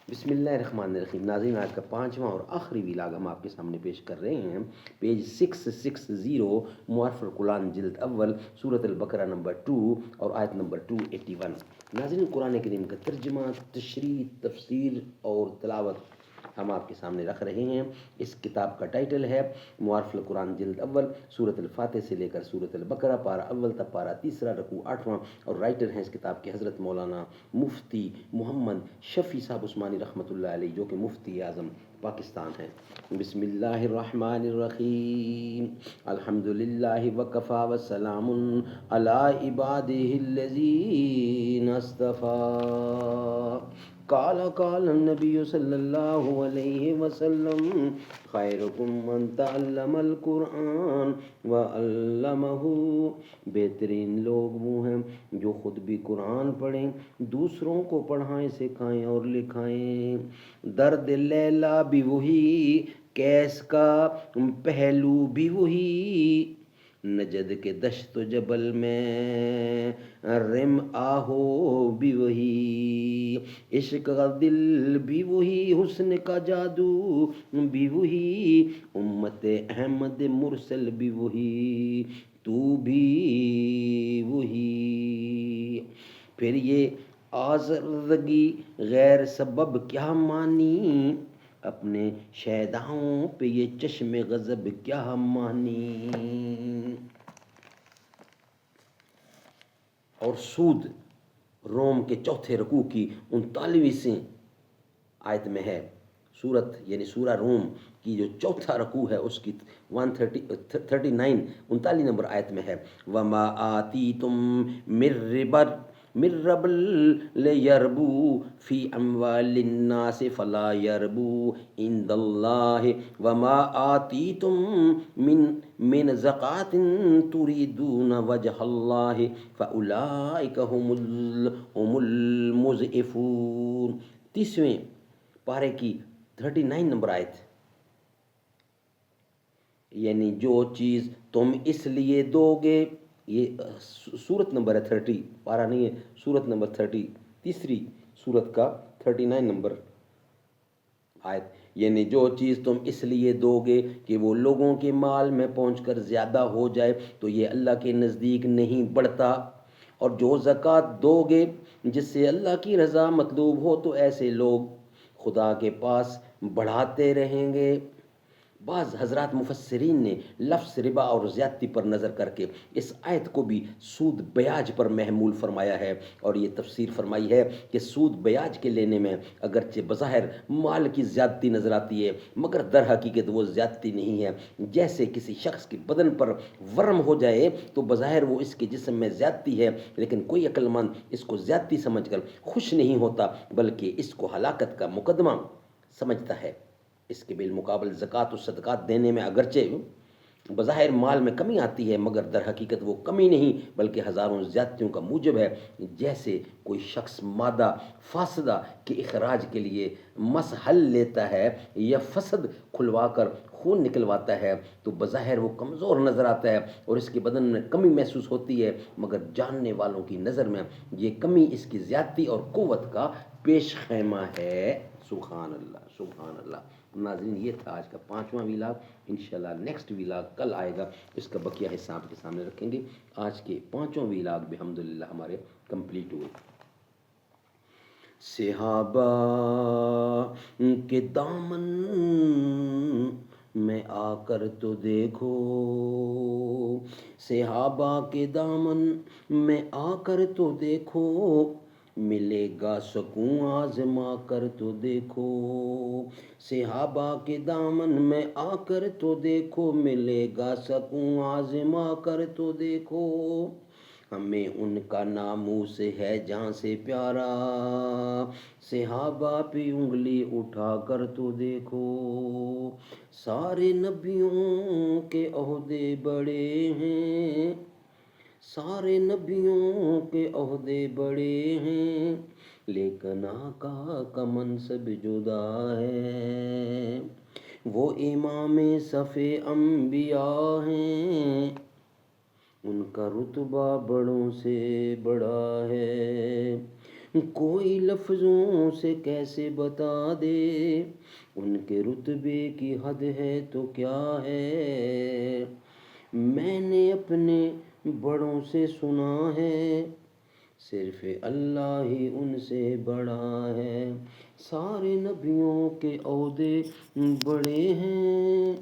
بسم اللہ الرحمن الرحیم. ناظرین، آج کا پانچواں اور آخری ویلاگ ہم آپ کے سامنے پیش کر رہے ہیں. پیج 660، معارف القرآن جلد اول، سورۃ البقرہ نمبر 2 اور آیت نمبر 281. ناظرین، قرآن کریم کا ترجمہ، تشریح، تفسیر اور تلاوت ہم آپ کے سامنے رکھ رہے ہیں. اس کتاب کا ٹائٹل ہے معارف القرآن جلد اول، سورۃ الفاتح سے لے کر سورۃ البقرہ، پارہ اول تا پارہ تیسرا، رکوع 8واں. اور رائٹر ہیں اس کتاب کے حضرت مولانا مفتی محمد شفیع صاحب عثمانی رحمۃ اللہ علیہ، جو کہ مفتی اعظم پاکستان ہیں. بسم اللہ الرحمن الرحیم. الحمد للہ وکفی وسلام علی عبادہ الذین اصطفی. قال النبی صلی اللہ علیہ وسلم خیرکم من تعلم القرآن وعلمہ. بہترین لوگ وہ ہیں جو خود بھی قرآن پڑھیں، دوسروں کو پڑھائیں، سکھائیں اور لکھائیں. درد لیلا بھی وہی، کیس کا پہلو بھی وہی، نجد کے دشت و جبل میں رم آہو بھی وہی. عشق کا دل بھی وہی، حسن کا جادو بھی وہی، امت احمد مرسل بھی وہی، تو بھی وہی. پھر یہ آزردگی غیر سبب کیا مانی، اپنے شیداؤں پہ یہ چشم غضب کیا مانی. اور سود روم کے چوتھے رکوع کی 39ویں آیت میں ہے. سورت یعنی سورہ روم کی جو چوتھا رکوع ہے اس کی 39 نمبر آیت میں ہے. وما آتیتم من ربل لیربو فی اموال الناس فلا یربو عند اللہ وما آتیتم من زکات تریدون وجہ اللہ فاولئک هم المضعفون. 30ویں پارے کی 39 نمبر آیت، یعنی جو چیز تم اس لیے دو گے، یہ سورت نمبر ہے 30، پارہ نہیں ہے، سورت نمبر 30، تیسری سورت کا 39 نمبر آیت. یعنی جو چیز تم اس لیے دو گے کہ وہ لوگوں کے مال میں پہنچ کر زیادہ ہو جائے تو یہ اللہ کے نزدیک نہیں بڑھتا. اور جو زکوٰۃ دو گے جس سے اللہ کی رضا مطلوب ہو تو ایسے لوگ خدا کے پاس بڑھاتے رہیں گے. بعض حضرات مفسرین نے لفظ ربا اور زیادتی پر نظر کر کے اس آیت کو بھی سود بیاج پر محمول فرمایا ہے، اور یہ تفسیر فرمائی ہے کہ سود بیاج کے لینے میں اگرچہ بظاہر مال کی زیادتی نظر آتی ہے مگر در حقیقت وہ زیادتی نہیں ہے. جیسے کسی شخص کے بدن پر ورم ہو جائے تو بظاہر وہ اس کے جسم میں زیادتی ہے، لیکن کوئی عقل مند اس کو زیادتی سمجھ کر خوش نہیں ہوتا بلکہ اس کو ہلاکت کا مقدمہ سمجھتا ہے. اس کے بالمقابل زکوٰۃ و صدقات دینے میں اگرچہ بظاہر مال میں کمی آتی ہے مگر در حقیقت وہ کمی نہیں بلکہ ہزاروں زیادتیوں کا موجب ہے. جیسے کوئی شخص مادہ فاسدہ کے اخراج کے لیے مس حل لیتا ہے یا فسد کھلوا کر خون نکلواتا ہے تو بظاہر وہ کمزور نظر آتا ہے اور اس کے بدن میں کمی محسوس ہوتی ہے، مگر جاننے والوں کی نظر میں یہ کمی اس کی زیادتی اور قوت کا پیش خیمہ ہے. سبحان اللہ، سبحان اللہ. ناظرین، یہ تھا آج کا پانچواں ویلاگ. انشاءاللہ نیکسٹ ویلاگ کل آئے گا، اس کا بقیہ حصہ آپ کے سامنے رکھیں گے. آج کے پانچوں ویلاگ بحمدللہ ہمارے کمپلیٹ ہوئے. صحابہ کے دامن میں آ کر تو دیکھو، صحابہ کے دامن میں آ کر تو دیکھو، ملے گا سکون آزما کر تو دیکھو. صحابہ کے دامن میں آ کر تو دیکھو، ملے گا سکون آزما کر تو دیکھو. ہمیں ان کا ناموس ہے جہاں سے پیارا، صحابہ پہ انگلی اٹھا کر تو دیکھو. سارے نبیوں کے عہدے بڑے ہیں، سارے نبیوں کے عہدے بڑے ہیں، لیکن آقا کا منصب جدا ہے. وہ امام صف انبیاء ہیں، ان کا رتبہ بڑوں سے بڑا ہے. کوئی لفظوں سے کیسے بتا دے، ان کے رتبے کی حد ہے تو کیا ہے۔ میں نے اپنے بڑوں سے سنا ہے، صرف اللہ ہی ان سے بڑا ہے، سارے نبیوں کے عہدے بڑے ہیں،